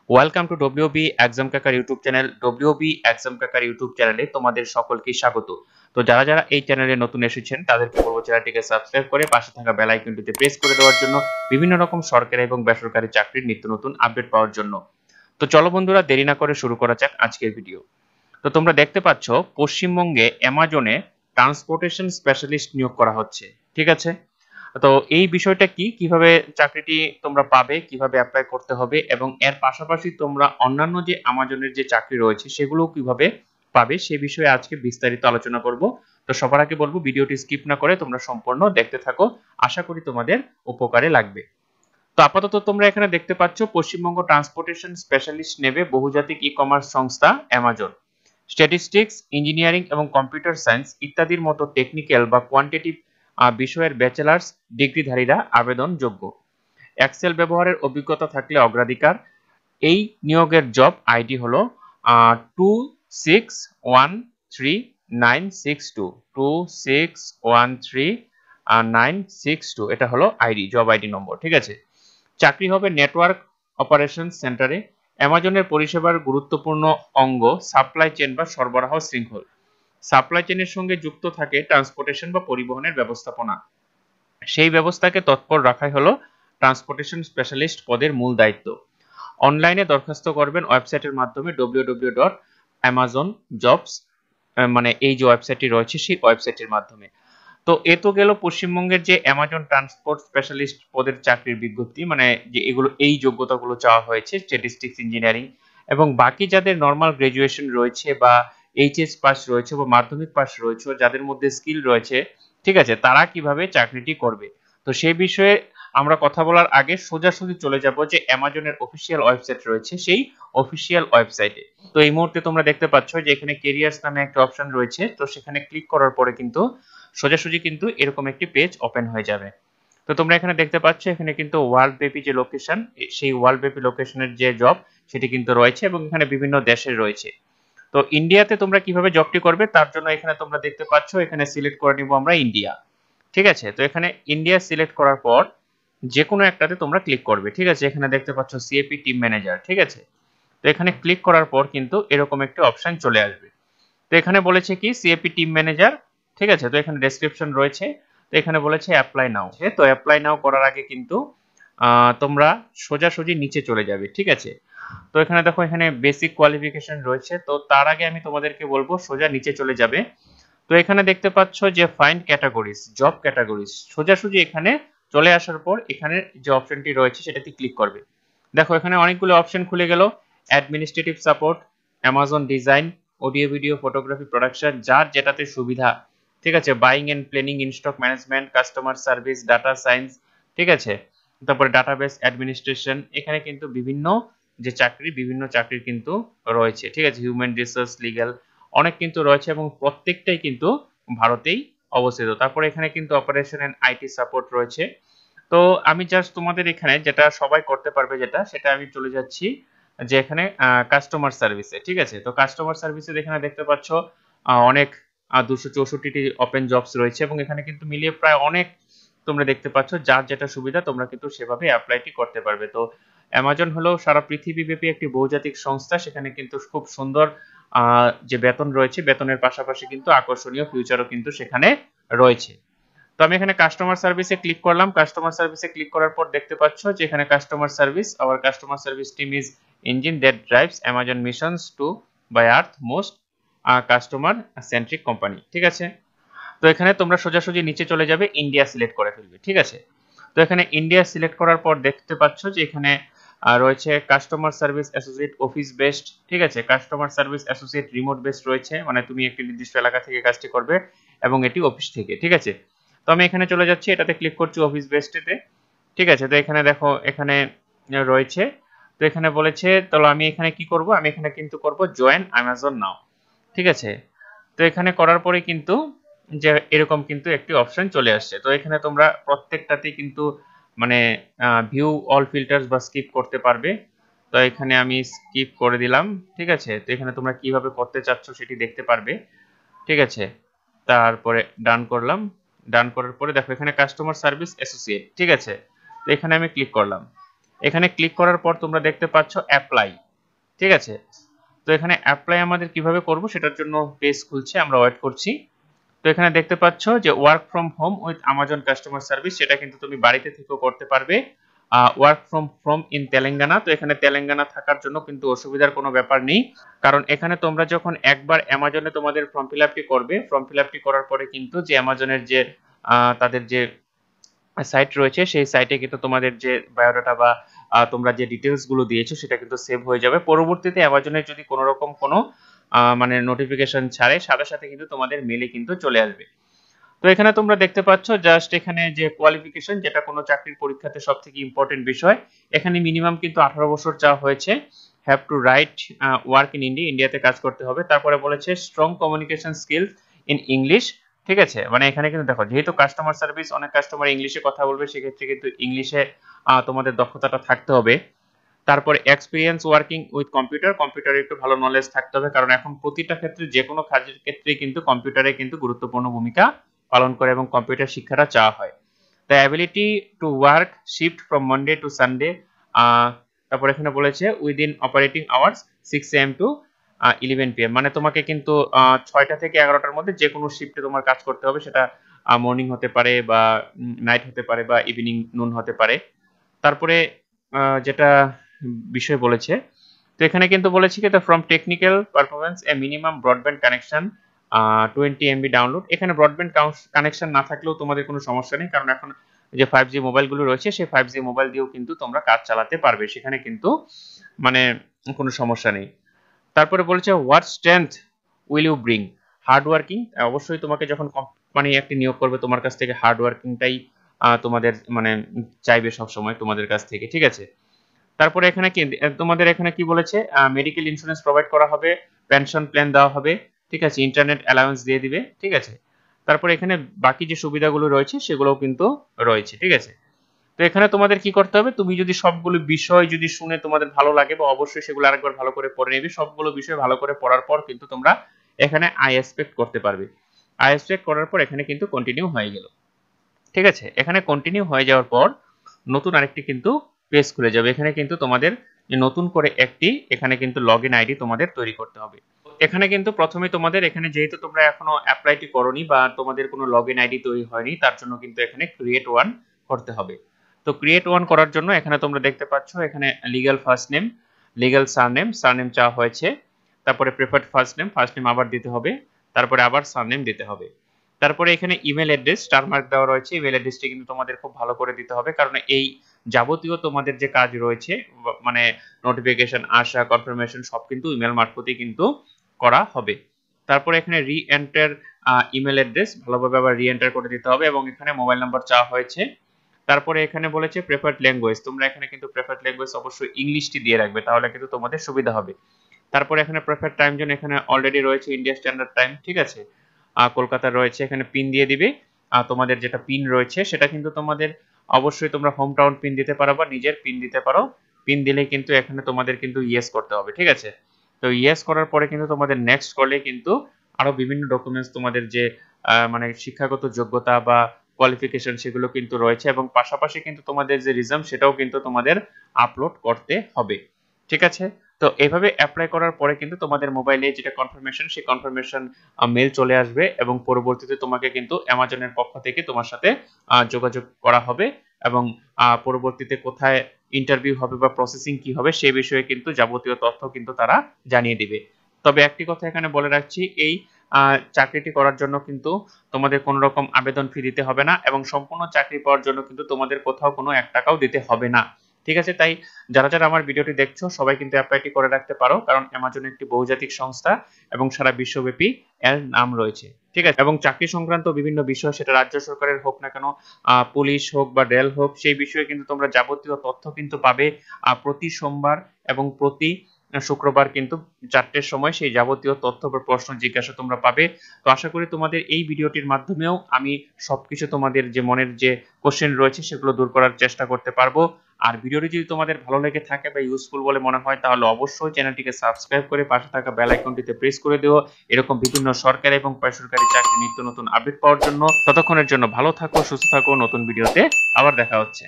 Welcome to WB exam কাকার YouTube channel. WB exam কাকার YouTube চ্যানেলে তোমাদের সকলকে স্বাগত। তো যারা যারা এই চ্যানেলে নতুন এসেছেন তাদেরকে বলবো চ্যানেলটিকে সাবস্ক্রাইব করে পাশে থাকা বেল আইকনটিতে প্রেস করে দেওয়ার জন্য, বিভিন্ন রকম সরকারি এবং বেসরকারি চাকরির নিত্য নতুন আপডেট পাওয়ার জন্য। তো চলো বন্ধুরা, দেরি না করে শুরু করা যাক আজকের ভিডিও। তো তোমরা দেখতে পাচ্ছ পশ্চিমবঙ্গে অ্যামাজনে ট্রান্সপোর্টেশন স্পেশালিস্ট নিয়োগ করা হচ্ছে। ঠিক আছে, তো এই বিষয়টা কি, কিভাবে চাকরিটি তোমরা পাবে, কিভাবে অ্যাপ্লাই করতে হবে, এবং এর পাশাপাশি তোমরা অন্যান্য যে আমাজনের যে চাকরি রয়েছে সেগুলো কিভাবে পাবে সে বিষয়ে আজকে বিস্তারিত আলোচনা করব। তো সবার আগে বলবো ভিডিওটি স্কিপ না করে তোমরা সম্পূর্ণ দেখতে থাকো, আশা করি তোমাদের উপকারে লাগবে। তো আপাতত তোমরা এখানে দেখতে পাচ্ছ পশ্চিমবঙ্গ ট্রান্সপোর্টেশন স্পেশালিস্ট নেবে বহুজাতিক ই কমার্স সংস্থা অ্যামাজন। স্ট্যাটিস্টিক্স, ইঞ্জিনিয়ারিং এবং কম্পিউটার সায়েন্স ইত্যাদির মতো টেকনিক্যাল বা কোয়ান্টিটিভ বিষয়ের ব্যাচেলার্স ডিগ্রিধারীরা আবেদনযোগ্য। এক্সেল ব্যবহারের অভিজ্ঞতা থাকলে অগ্রাধিকার। এই নিয়োগের জব আইডি হলো 2613962 2613962, এটা হলো আইডি, জব আইডি নম্বর। ঠিক আছে, চাকরি হবে নেটওয়ার্ক অপারেশন সেন্টারে। অ্যামাজনের পরিষেবার গুরুত্বপূর্ণ অঙ্গ সাপ্লাই চেইন বা সরবরাহ শৃঙ্খল। সাপ্লাই চেইনের সঙ্গে যুক্ত থাকে ট্রান্সপোর্টেশন বা পরিবহনের ব্যবস্থাপনা। সেই ব্যবস্থাকে তৎপর রাখাই হলো ট্রান্সপোর্টেশন স্পেশালিস্ট পদের মূল দায়িত্ব। অনলাইনে দরখাস্ত করবেন ওয়েবসাইটের মাধ্যমে www.amazonjobs, মানে এই যে ওয়েবসাইটটি রয়েছে সেই ওয়েবসাইটের মাধ্যমে। তো এ তো গেল পশ্চিমবঙ্গের যে অ্যামাজন ট্রান্সপোর্ট স্পেশালিস্ট পদের চাকরির বিজ্ঞপ্তি, মানে যে এগুলো এই যোগ্যতাগুলো চাওয়া হয়েছে, স্ট্যাটিস্টিক্স, ইঞ্জিনিয়ারিং, এবং বাকি যাদের নর্মাল গ্রাজুয়েশন রয়েছে বা এইচএস পাস রয়েছে বা মাধ্যমিক পাস রয়েছে, যাদের মধ্যে স্কিল রয়েছে, ঠিক আছে, তারা কিভাবে চাকরিটি করবে। তো সেই বিষয়ে আমরা কথা বলার আগে সোজাসুজি চলে যাব যে অ্যামাজনের অফিসিয়াল ওয়েবসাইট রয়েছে সেই অফিসিয়াল ওয়েবসাইটে। তো এই মুহূর্তে তোমরা দেখতে পাচ্ছ যে এখানে কেরিয়ার্স নামে একটা অপশন রয়েছে, তো সেখানে ক্লিক করার পরে কিন্তু সোজাসুজি কিন্তু এরকম একটি পেজ ওপেন হয়ে যাবে। তো তোমরা এখানে দেখতে পাচ্ছ এখানে কিন্তু ওয়ার্ল্ড ব্যাপী যে লোকেশন, সেই ওয়ার্ল্ড ব্যাপী লোকেশনের যে জব সেটি কিন্তু রয়েছে, এবং এখানে বিভিন্ন দেশের রয়েছে। তো ইন্ডিয়াতে তোমরা কিভাবে জবটি করবে তার জন্য এখানে তোমরা দেখতে পাচ্ছ এখানে সিলেক্ট করে নিব আমরা ইন্ডিয়া। ঠিক আছে, তো এখানে ইন্ডিয়া সিলেক্ট করার পর যে কোনো একটাতে তোমরা ক্লিক করবে। ঠিক আছে, এখানে দেখতে পাচ্ছ সিএপি টিম ম্যানেজার। ঠিক আছে, তো এখানে ক্লিক করার পর কিন্তু এরকম একটা অপশন চলে আসবে। তো এখানে বলেছে কি সিএপি টিম ম্যানেজার। ঠিক আছে, তো এখানে ডেসক্রিপশন রয়েছে। তো এখানে বলেছে অ্যাপ্লাই নাও। তো অ্যাপ্লাই নাও করার আগে কিন্তু তোমরা সোজাসুজি নিচে চলে যাবে। ঠিক আছে, তো এখানে দেখো এখানে বেসিক কোয়ালিফিকেশন রয়েছে। তো তার আগে আমি তোমাদেরকে বলবো সোজা নিচে চলে যাবে। তো এখানে দেখতে পাচ্ছ যে ফাইন্ড ক্যাটাগরিজ, জব ক্যাটাগরিজ, সোজাসুজি এখানে চলে আসার পর এখানে যে অপশনটি রয়েছে সেটাতে ক্লিক করবে। দেখো এখানে অনেকগুলো অপশন খুলে গেল। Administrative support, Amazon design, audio video photography production, যার যেটাতে সুবিধা। ঠিক আছে, buying and planning, in stock management, customer service, data science. ঠিক আছে, তারপরে ডাটাবেস অ্যাডমিনিস্ট্রেশন, এখানে কিন্তু বিভিন্ন যে চাকরি, বিভিন্ন চাকরির কিন্তু রয়েছে। ঠিক আছে, হিউম্যান রিসোর্স, লিগ্যাল, অনেক কিন্তু রয়েছে এবং প্রত্যেকটাই কিন্তু ভারতেই অবস্থিত। তারপরে এখানে কিন্তু অপারেশন এন্ড আইটি সাপোর্ট রয়েছে। তো আমি জাস্ট তোমাদের এখানে যেটা সবাই করতে পারবে যেটা, সেটা আমি চলে যাচ্ছি যে এখানে কাস্টমার সার্ভিসে। ঠিক আছে, তো কাস্টমার সার্ভিসে এখানে দেখতে পাচ্ছ অনেক 264টি ওপেন জবস রয়েছে, এবং এখানে কিন্তু মিলিয়ে প্রায় অনেক তোমরা দেখতে পাচ্ছ, যার যেটা সুবিধা তোমরা কিন্তু সেভাবে অ্যাপ্লাইটি করতে পারবে। তো অ্যামাজন হলো সারা পৃথিবীব্যাপী একটি বহুজাতিক সংস্থা, সেখানে কিন্তু খুব সুন্দর যে বেতন রয়েছে, বেতনের পাশাপাশি কিন্তু আকর্ষণীয় ফিউচারও কিন্তু সেখানে রয়েছে। তো আমি এখানে কাস্টমার সার্ভিসে ক্লিক করলাম। কাস্টমার সার্ভিসে ক্লিক করার পর দেখতে পাচ্ছ যে এখানে customer service, our customer service team is engine that drives Amazon missions to by earth most customer centric company. ঠিক আছে, তো এখানে তোমরা সোজাসুজি নিচে চলে যাবে, ইন্ডিয়া সিলেক্ট করে ফেলবে। ঠিক আছে, তো এখানে ইন্ডিয়া সিলেক্ট করার পর দেখতে পাচ্ছ যে এখানে রয়েছে customer service associate office based. ঠিক আছে, customer service associate remote based রয়েছে, মানে তুমি একটি নির্দিষ্ট এলাকা থেকে কাজটি করবে এবং এটি অফিস থেকে। ঠিক আছে, তো আমি এখানে চলে যাচ্ছি, এটাতে ক্লিক করছি অফিস বেসডেতে। ঠিক আছে, তো এখানে দেখো এখানে রয়েছে। তো এখানে বলেছে, তাহলে আমি এখানে কি করব, আমি এখানে কিন্তু করব জয়েন অ্যামাজন নাও। ঠিক আছে, তো এখানে করার পরে কিন্তু যে এরকম কিন্তু একটি অপশন চলে আসছে। তো এখানে তোমরা প্রত্যেকটাতেই কিন্তু মানে ভিউ অল ফিল্টার্স বা স্কিপ করতে পারবে। তো এখানে আমি স্কিপ করে দিলাম। ঠিক আছে, তো এখানে তোমরা কিভাবে করতে চাচ্ছ সেটি দেখতে পারবে। ঠিক আছে, তারপরে ডান করলাম। ডান করার পরে দেখো এখানে কাস্টমার সার্ভিস অ্যাসোসিয়েট। ঠিক আছে, তো এখানে আমি ক্লিক করলাম। এখানে ক্লিক করার পর তোমরা দেখতে পাচ্ছ অ্যাপ্লাই, ঠিক আছে। তো এখানে অ্যাপ্লাই আমাদের কিভাবে করব সেটার জন্য পেজ খুলছে, আমরা ওয়েট করছি। তো এখানে দেখতে পাচ্ছ যে work from home with Amazon customer service, সেটা কিন্তু তুমি বাড়িতে থেকেও করতে পারবে। ওয়ার্ক ফ্রম ইন তেলেঙ্গানা, তো এখানে তেলেঙ্গানা থাকার জন্য কিন্তু অসুবিধার কোনো ব্যাপার নেই, কারণ এখানে তোমরা যখন একবার অ্যামাজনে তোমাদের ফর্ম ফিল আপটি করবে, ফর্ম ফিল আপটি করার পরে কিন্তু যে অ্যামাজনের যে তাদের যে সাইট রয়েছে সেই সাইটে কিন্তু তোমাদের যে বায়োডাটা বা তোমরা যে ডিটেলস গুলো দিয়েছো সেটা কিন্তু সেভ হয়ে যাবে। পরবর্তীতে অ্যামাজনের যদি কোনো রকম কোনো মানে নোটিফিকেশন ছাড়ে, সাথে সাথে কিন্তু তোমাদের মেলে কিন্তু চলে আসবে। তো এখানে তোমরা দেখতে পাচ্ছ জাস্ট এখানে যে কোয়ালিফিকেশন, যেটা কোনো চাকরির পরীক্ষাতে সবথেকে ইম্পর্টেন্ট বিষয়, এখানে মিনিমাম কিন্তু 18 বছর চাওয়া হয়েছে। Have to right work in India, ইন্ডিয়াতে কাজ করতে হবে। তারপরে বলেছে strong communication skills in English, ঠিক আছে। মানে এখানে কিন্তু দেখো যেহেতু কাস্টমার সার্ভিস, অনেক কাস্টমার ইংলিশে কথা বলবে, সেক্ষেত্রে কিন্তু ইংলিশে তোমাদের দক্ষতাটা থাকতে হবে। তারপরে এক্সপিরিয়েন্স ওয়ার্কিং উইথ কম্পিউটার, কম্পিউটারে একটু ভালো নলেজ থাকতে হবে, কারণ এখন প্রতিটা ক্ষেত্রে যে কোনো কাজের ক্ষেত্রে কিন্তু কম্পিউটারে কিন্তু গুরুত্বপূর্ণ ভূমিকা পালন করে এবং কম্পিউটার শিক্ষাটা চাওয়া হয়। The ability to work shift from Monday to Sunday, তারপর এখানে বলেছে within operating hours 6 AM to 11 PM, মানে তোমাকে কিন্তু 6টা থেকে 11টার মধ্যে যে কোনো শিফটে তোমার কাজ করতে হবে, সেটা মর্নিং হতে পারে বা নাইট হতে পারে বা ইভিনিং নুন হতে পারে। তারপরে যেটা বিষয় বলেছে, তো এখানে কিন্তু বলেছি কি from technical performance A minimum broadband connection 20 MB download. এখানে ব্রডব্যান্ড কানেকশন না থাকলেও তোমাদের কোনো সমস্যা নেই, কারণ এখন যে 5G মোবাইলগুলো রয়েছে সেই 5G মোবাইল দিয়েও কিন্তু তোমরা কাজ চালাতে পারবে, সেখানে কিন্তু মানে কোনো সমস্যা নেই। তারপরে বলেছে what strength will you bring, hard working. অবশ্যই তোমাকে যখন কোম্পানি একটি নিয়োগ করবে তোমার কাছ থেকে হার্ড ওয়ার্কিংটাই তোমাদের মানে চাইবে সব সময় তোমাদের কাছ থেকে, ঠিক আছে। তারপরে এখানে কি তোমাদের এখানে কি বলেছে, মেডিকেল ইন্স্যুরেন্স প্রোভাইড করা হবে, পেনশন প্ল্যান দেওয়া হবে, ঠিক আছে, ইন্টারনেট অ্যালাউন্স দিয়ে দিবে, ঠিক আছে। তারপরে এখানে বাকি যে সুবিধাগুলো রয়েছে সেগুলোও কিন্তু রয়েছে, ঠিক আছে। তো এখানে তোমাদের কি করতে হবে, তুমি যদি সবগুলো বিষয় যদি শুনে তোমাদের ভালো লাগে, বা অবশ্যই সেগুলো আরেকবার ভালো করে পড়ে নেবে, সবগুলো বিষয় ভালো করে পড়ার পর কিন্তু তোমরা এখানে আই এক্সপেক্ট করতে পারবে। আই এক্সপেক্ট করার পর এখানে কিন্তু কন্টিনিউ হয়ে গেল, ঠিক আছে। এখানে কন্টিনিউ হয়ে যাওয়ার পর নতুন আরেকটি কিন্তু পেজ খুলে যাবে। এখানে কিন্তু তোমাদের নতুন করে একটি এখানে কিন্তু লগইন আইডি তোমাদের তৈরি করতে হবে। এখানে কিন্তু প্রথমে তোমাদের এখানে যেহেতু তোমরা এখনো অ্যাপ্লাইটি করোনি বা তোমাদের কোনো লগইন আইডি তৈরি হয়নি, তার জন্য কিন্তু এখানে ক্রিয়েট ওয়ান করতে হবে। তো ক্রিয়েট ওয়ান করার জন্য এখানে তোমরা দেখতে পাচ্ছ এখানে legal first name, legal surname চাওয়া হয়েছে। তারপরে প্রেফার্ড ফার্স্ট নেম আবার দিতে হবে, তারপরে আবার সারনেম দিতে হবে। তারপরে এখানে ইমেল অ্যাড্রেস স্টার মার্ক দেওয়া রয়েছে, ইমেল অ্যাড্রেসটি কিন্তু তোমাদের খুব ভালো করে দিতে হবে, কারণ এই যাবতীয় তোমাদের যে কাজ রয়েছে মানে নোটিফিকেশন আসা, কনফার্মেশন সব কিন্তু ইমেল মারফতই কিন্তু করা হবে। তারপরে এখানে রি এন্টার ইমেল অ্যাড্রেস ভালোভাবে আবার রি এন্টার করে দিতে হবে, এবং এখানে মোবাইল নাম্বার চাওয়া হয়েছে। তারপরে এখানে বলেছে প্রেফার্ড ল্যাঙ্গুয়েজ, তোমরা এখানে কিন্তু প্রেফার্ড ল্যাঙ্গুয়েজ অবশ্যই ইংলিশটি দিয়ে রাখবে, তাহলে কিন্তু তোমাদের সুবিধা হবে। তারপরে এখানে প্রেফার্ড টাইম জোন এখানে অলরেডি রয়েছে ইন্ডিয়া স্ট্যান্ডার্ড টাইম, ঠিক আছে, কলকাতা রয়েছে। এখানে পিন দিয়ে দিবে, তোমাদের যেটা পিন রয়েছে সেটা কিন্তু তোমাদের অবশ্যই তোমরা হোম টাউন পিন দিতে পারো বা নিজের পিন দিতে পারো। পিন দিলে কিন্তু এখানে তোমাদের কিন্তু ইয়েস করতে হবে, ঠিক আছে। তো ইয়েস করার পরে কিন্তু তোমাদের নেক্সট করলে কিন্তু আরো বিভিন্ন ডকুমেন্টস তোমাদের যে মানে শিক্ষাগত যোগ্যতা বা কোয়ালিফিকেশন সেগুলো কিন্তু রয়েছে, এবং পাশাপাশি কিন্তু তোমাদের যে রিজাম সেটাও কিন্তু তোমাদের আপলোড করতে হবে, ঠিক আছে। তো এইভাবে অ্যাপ্লাই করার পরে কিন্তু তোমাদের মোবাইলে যেটা কনফার্মেশন, সেই কনফার্মেশন মেল চলে আসবে, এবং পরবর্তীতে তোমাকে কিন্তু অ্যামাজনের পক্ষ থেকে তোমার সাথে যোগাযোগ করা হবে, এবং পরবর্তীতে কোথায় ইন্টারভিউ হবে বা প্রসেসিং কি হবে সেই বিষয়ে কিন্তু যাবতীয় তথ্য কিন্তু তারা জানিয়ে দিবে। তবে একটি কথা এখানে বলে রাখছি, এই চাকরিটি করার জন্য কিন্তু তোমাদের কোনো রকম আবেদন ফি দিতে হবে না, এবং সম্পূর্ণ চাকরি পাওয়ার জন্য কিন্তু তোমাদের কোথাও কোনো 1 টাকাও দিতে হবে না, ঠিক আছে। তাই যারা যারা আমার ভিডিওটি দেখছো সবাই কিন্তু অ্যাপ্লাইটি করে রাখতে পারো, কারণ অ্যামাজন একটি বহুজাতিক সংস্থা এবং সারা বিশ্বব্যাপী এর নাম রয়েছে, ঠিক আছে। এবং চাকরি সংক্রান্ত বিভিন্ন বিষয়, সেটা রাজ্য সরকারের হোক না কেন, পুলিশ হোক বা রেল হোক, সেই বিষয়ে কিন্তু তোমরা যাবতীয় তথ্য কিন্তু পাবে প্রতি সোমবার এবং প্রতি শুক্রবার কিন্তু 4টের সময় সেই যাবতীয় তথ্য বা প্রশ্ন জিজ্ঞাসা তোমরা পাবে। তো আশা করি তোমাদের এই ভিডিওটির মাধ্যমেও আমি সবকিছু তোমাদের যে মনের যে কোশ্চেন রয়েছে সেগুলো দূর করার চেষ্টা করতে পারবো। আর ভিডিওটি যদি তোমাদের ভালো লেগে থাকে বা ইউজফুল বলে মনে হয়, তাহলে অবশ্যই চ্যানেলটিকে সাবস্ক্রাইব করে পাশে থাকা বেল আইকনটিতে প্রেস করে দিও, এরকম বিভিন্ন সরকারি এবং বেসরকারি চাকরি নিত্য নতুন আপডেট পাওয়ার জন্য। ততক্ষণের জন্য ভালো থাকো, সুস্থ থাকো, নতুন ভিডিওতে আবার দেখা হচ্ছে।